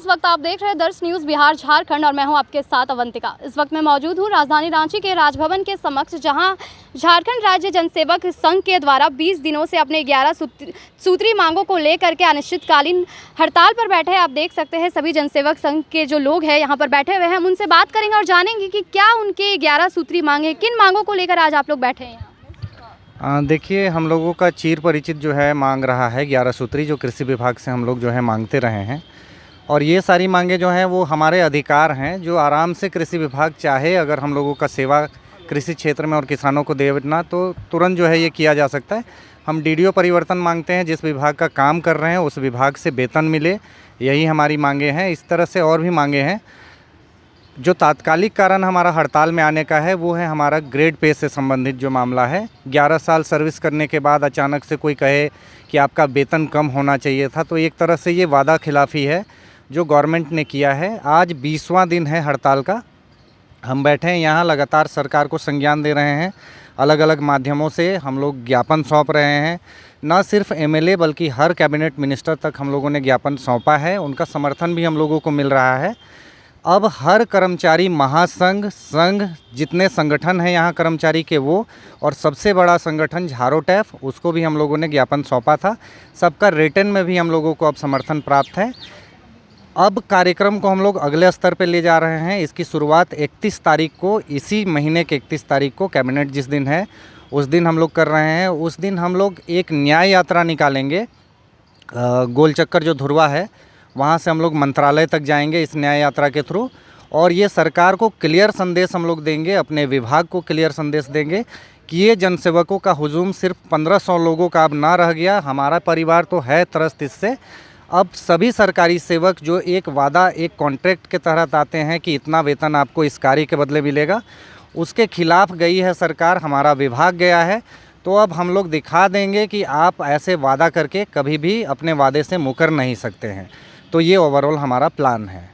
वक्त आप देख रहे हैं दर्श न्यूज़ बिहार झारखंड और मैं हूं आपके साथ अवंतिका। इस वक्त मैं मौजूद हूं राजधानी रांची के राजभवन के समक्ष, जहां झारखंड राज्य जनसेवक संघ के द्वारा 20 दिनों से अपने 11 सूत्री मांगों को लेकर के अनिश्चितकालीन हड़ताल पर बैठे हैं। आप देख सकते हैं सभी जनसेवक संघ के जो लोग हैं यहाँ पर बैठे हुए हैं। हम उनसे बात करेंगे और जानेंगे कि क्या उनके 11 सूत्री मांगे, किन मांगों को लेकर आज आप लोग बैठे हैं। देखिए, हम लोगों का चिर परिचित जो है मांग रहा है 11 सूत्री, जो कृषि विभाग से हम लोग जो है मांगते रहे हैं। और ये सारी मांगे जो हैं वो हमारे अधिकार हैं, जो आराम से कृषि विभाग चाहे अगर हम लोगों का सेवा कृषि क्षेत्र में और किसानों को देना तो तुरंत जो है ये किया जा सकता है। हम डीडीओ परिवर्तन मांगते हैं, जिस विभाग का काम कर रहे हैं उस विभाग से वेतन मिले, यही हमारी मांगे हैं। इस तरह से और भी मांगे हैं। जो तात्कालिक कारण हमारा हड़ताल में आने का है वो है हमारा ग्रेड पे से संबंधित जो मामला है। 11 साल सर्विस करने के बाद अचानक से कोई कहे कि आपका वेतन कम होना चाहिए था, तो एक तरह से ये वादा खिलाफ़ी है जो गवर्नमेंट ने किया है। आज 20वां दिन है हड़ताल का। हम बैठे हैं यहाँ, लगातार सरकार को संज्ञान दे रहे हैं। अलग अलग माध्यमों से हम लोग ज्ञापन सौंप रहे हैं। न सिर्फ एमएलए बल्कि हर कैबिनेट मिनिस्टर तक हम लोगों ने ज्ञापन सौंपा है। उनका समर्थन भी हम लोगों को मिल रहा है। अब हर कर्मचारी महासंघ, संघ, जितने संगठन हैं यहाँ कर्मचारी के, वो और सबसे बड़ा संगठन झारोटैफ, उसको भी हम लोगों ने ज्ञापन सौंपा था। सबका रिटन में भी हम लोगों को अब समर्थन प्राप्त है। अब कार्यक्रम को हम लोग अगले स्तर पे ले जा रहे हैं। इसकी शुरुआत 31 तारीख को, इसी महीने के 31 तारीख को, कैबिनेट जिस दिन है उस दिन हम लोग कर रहे हैं। उस दिन हम लोग एक न्याय यात्रा निकालेंगे। गोल चक्कर जो धुरवा है वहाँ से हम लोग मंत्रालय तक जाएंगे इस न्याय यात्रा के थ्रू। और ये सरकार को क्लियर संदेश हम लोग देंगे, अपने विभाग को क्लियर संदेश देंगे कि ये जनसेवकों का हुजूम सिर्फ 1500 लोगों का अब ना रह गया। हमारा परिवार तो है त्रस्त इससे। अब सभी सरकारी सेवक जो एक वादा, एक कॉन्ट्रैक्ट के तहत आते हैं कि इतना वेतन आपको इस कार्य के बदले मिलेगा, उसके खिलाफ गई है सरकार, हमारा विभाग गया है। तो अब हम लोग दिखा देंगे कि आप ऐसे वादा करके कभी भी अपने वादे से मुकर नहीं सकते हैं। तो ये ओवरऑल हमारा प्लान है।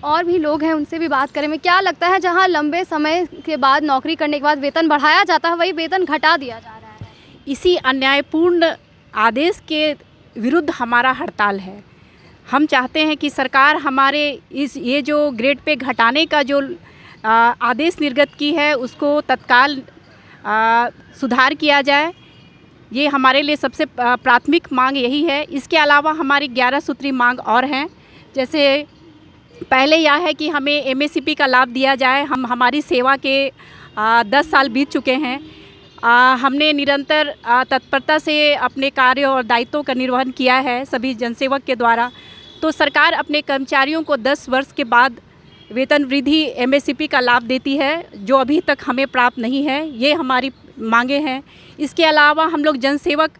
और भी लोग हैं, उनसे भी बात करेंगे। क्या लगता है, जहां लंबे समय के बाद नौकरी करने के बाद वेतन बढ़ाया जाता है, वही वेतन घटा दिया जा रहा है? इसी अन्यायपूर्ण आदेश के विरुद्ध हमारा हड़ताल है। हम चाहते हैं कि सरकार हमारे ये जो ग्रेड पे घटाने का जो आदेश निर्गत की है उसको तत्काल सुधार किया जाए। ये हमारे लिए सबसे प्राथमिक मांग यही है। इसके अलावा हमारी 11 सूत्री मांग और हैं। जैसे पहले यह है कि हमें एमएसपी का लाभ दिया जाए। हमारी सेवा के 10 साल बीत चुके हैं। हमने निरंतर तत्परता से अपने कार्यों और दायित्वों का निर्वहन किया है सभी जनसेवक के द्वारा। तो सरकार अपने कर्मचारियों को 10 वर्ष के बाद वेतन वृद्धि एमएसपी का लाभ देती है, जो अभी तक हमें प्राप्त नहीं है। ये हमारी मांगे हैं। इसके अलावा हम लोग जनसेवक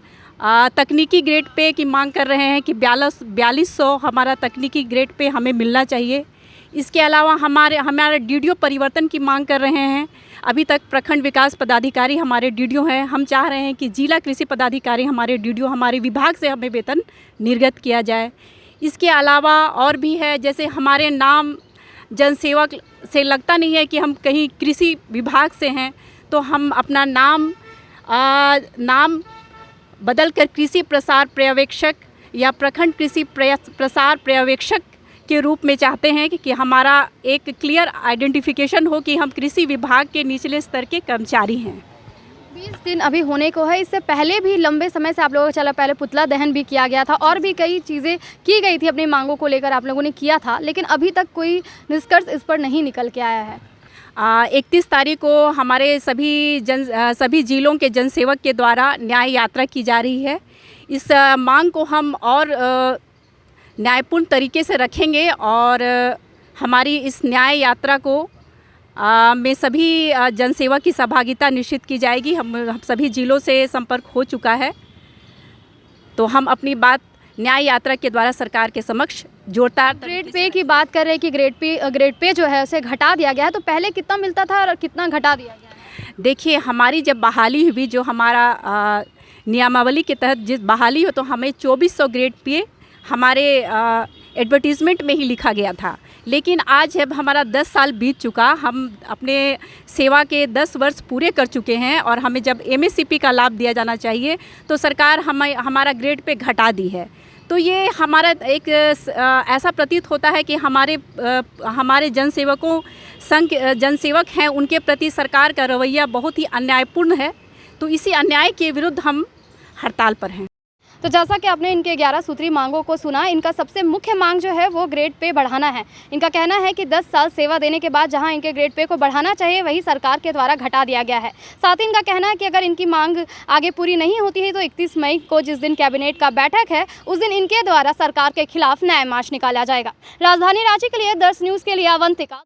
तकनीकी ग्रेड पे की मांग कर रहे हैं कि 4200 हमारा तकनीकी ग्रेड पे हमें मिलना चाहिए। इसके अलावा हमारे डीडीओ परिवर्तन की मांग कर रहे हैं। अभी तक प्रखंड विकास पदाधिकारी हमारे डीडीओ हैं। हम चाह रहे हैं कि जिला कृषि पदाधिकारी हमारे डीडीओ, हमारे विभाग से हमें वेतन निर्गत किया जाए। इसके अलावा और भी है, जैसे हमारे नाम जनसेवक से लगता नहीं है कि हम कहीं कृषि विभाग से हैं, तो हम अपना नाम बदलकर कृषि प्रसार पर्यवेक्षक या प्रखंड कृषि प्रसार पर्यवेक्षक के रूप में चाहते हैं कि हमारा एक क्लियर आइडेंटिफिकेशन हो कि हम कृषि विभाग के निचले स्तर के कर्मचारी हैं। 20 दिन अभी होने को है। इससे पहले भी लंबे समय से आप लोगों को चला, पहले पुतला दहन भी किया गया था और भी कई चीज़ें की गई थी अपनी मांगों को लेकर, आप लोगों ने किया था, लेकिन अभी तक कोई निष्कर्ष इस पर नहीं निकल के आया है। 31 तारीख को हमारे सभी जिलों के जनसेवक के द्वारा न्याय यात्रा की जा रही है। इस मांग को हम और न्यायपूर्ण तरीके से रखेंगे और हमारी इस न्याय यात्रा को में सभी जनसेवक की सहभागिता निश्चित की जाएगी। हम सभी जिलों से संपर्क हो चुका है, तो हम अपनी बात न्याय यात्रा के द्वारा सरकार के समक्ष जोरदार। ग्रेड पे की बात कर रहे हैं कि ग्रेड पे जो है उसे घटा दिया गया है, तो पहले कितना मिलता था और कितना घटा दिया गया है? देखिए, हमारी जब बहाली हुई, जो हमारा नियमावली के तहत जिस बहाली हो, तो हमें 2400 ग्रेड पे हमारे एडवर्टीज़मेंट में ही लिखा गया था। लेकिन आज जब हमारा 10 साल बीत चुका, हम अपने सेवा के 10 वर्ष पूरे कर चुके हैं और हमें जब एमएसपी का लाभ दिया जाना चाहिए तो सरकार हमारा ग्रेड पे घटा दी है। तो ये हमारा एक ऐसा प्रतीत होता है कि हमारे जनसेवकों संघ जनसेवक हैं, उनके प्रति सरकार का रवैया बहुत ही अन्यायपूर्ण है। तो इसी अन्याय के विरुद्ध हम हड़ताल पर हैं। तो जैसा कि आपने इनके 11 सूत्री मांगों को सुना, इनका सबसे मुख्य मांग जो है वो ग्रेड पे बढ़ाना है। इनका कहना है कि 10 साल सेवा देने के बाद जहां इनके ग्रेड पे को बढ़ाना चाहिए वही सरकार के द्वारा घटा दिया गया है। साथ ही इनका कहना है कि अगर इनकी मांग आगे पूरी नहीं होती है तो 31 मई को जिस दिन कैबिनेट का बैठक है उस दिन इनके द्वारा सरकार के खिलाफ न्याय मार्च निकाला जाएगा। राजधानी रांची के लिए 10 न्यूज़ के लिए अवंतिका।